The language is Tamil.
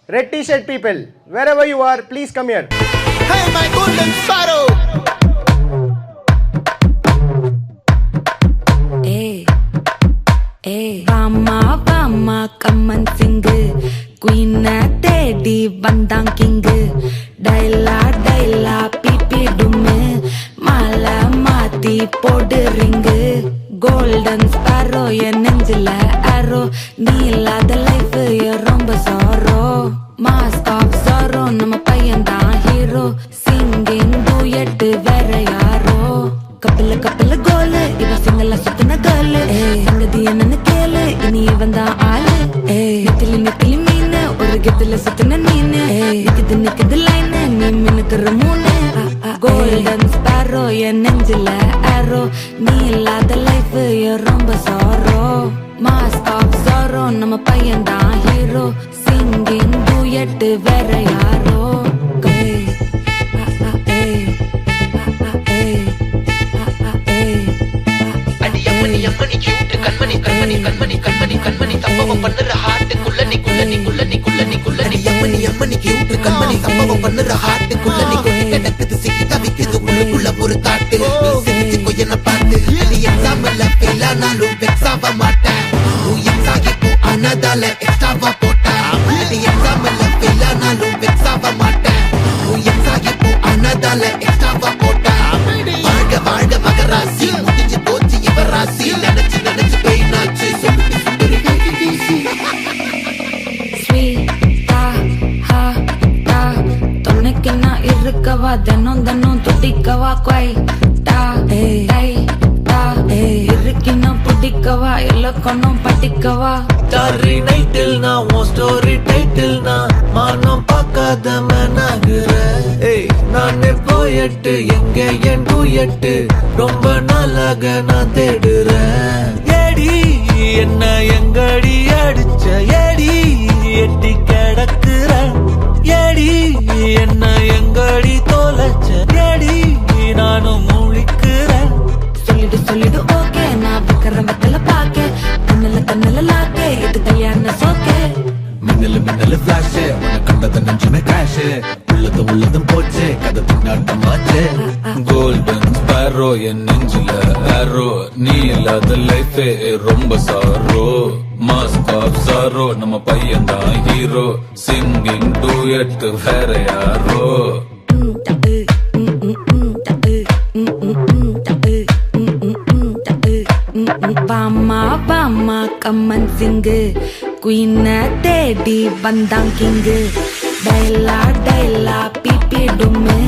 Red t-shirt people, wherever you are, please come here. Hey, my golden sparrow. Hey, hey, Vama, come and sing. Queen Teddy, Bandang King. Daila, pipi dume. Mala mati, pod ring. Golden sparrow, ye nengila arrow. Neela the life, ye romba sorrow. Mask of sorrow, nama payan da hero. Singing duet, vera yaro. Couple goal, iva singala suttana girl. Sangadi enna kele, ini vanda aale. Nitili meene, oru gedula suttana neene. Nikkidu line, nee minukra moone. Golden sparrow, ye nenjila arrow. Neela the life, ye romba sorrow. Mask of sorrow, nama payan da hero. Singing duet, vera yaro. அம்மணி கியூட் கண்மணி சம்பவம் பண்ணுற ஹார்ட்டுக்குள்ள நீ அம்மணி கியூட் கண்மணி சம்பவம் பண்ணுற ஹார்ட்டுக்குள்ள நீ கொட்டி கிடக்குது சிக்கி தவிக்குது உள்ளுக்குள்ள ஒரு தாட்டு நீ சிரிச்சுக்கோ என்ன பார்த்து நீ எக்ஸாம்ல ஃபெயில் ஆனாலும் வெக்ஸ் ஆக மாட்டேன் நீ எக்ஸாகி போ ஆனதால எக்ஸ்ட்ராவா போட்டேன் நீ எக்ஸாம்ல ஃபெயில் ஆனாலும் வெக்ஸ் ஆக மாட்டேன் நீ எக்ஸாகி போ ஆனதால எக்ஸ்ட்ராவா போட்டேன் வாழ்க மகராசி முடிஞ்சு போச்சு இவராசி நினைச்சு பெயினாச்சு சொல்லிட்டு சுந்தரி துணைக்கு நான் இருக்கவா தினம் துடிக்கவா இருக்கினா பிடிக்கவா இலக்கணம் படிக்கவா ஸ்டாரி நைட்டில் நான் உன் ஸ்டோரி டைட்டில் நான் மானம் பார்க்காத மேனாகுற நானே போயட்டு எங்க என் டூயட்டு ரொம்ப நாளாக நான் தேடுறேன் ஏடி என்ன எங்கடி அடிச்ச ஏடி எட்டி கிடக்குற ஏடி என்ன எங்கடி தொலைச்ச ஏடி நானும் முழிக்கிறேன் சொல்லிடு ஓகே நான் விக்கிரமத்துல பாக்க கண்ணல லாக்கே இது கல்யாண சோக்கே மின்னலு ஃபிளாஷ் உன கண்டத நெஞ்சுமே கிராஷ் உள்ளதும் போச்சு கதை திண்டாட்டமாச்சு கோல்டன் ஸ்பாரோ என் நெஞ்சில ஆரோ நீ இல்லாத லைஃபே ரொம்ப சாரோ மாஸ்க் ஆஃப் சாரோ நம்ம பையன் தான் ஹீரோ சிங்கிங் டூயட் வேற யாரோ Vama, come and sing. Queen Teddy, Bandang King. Daila, pipi dume.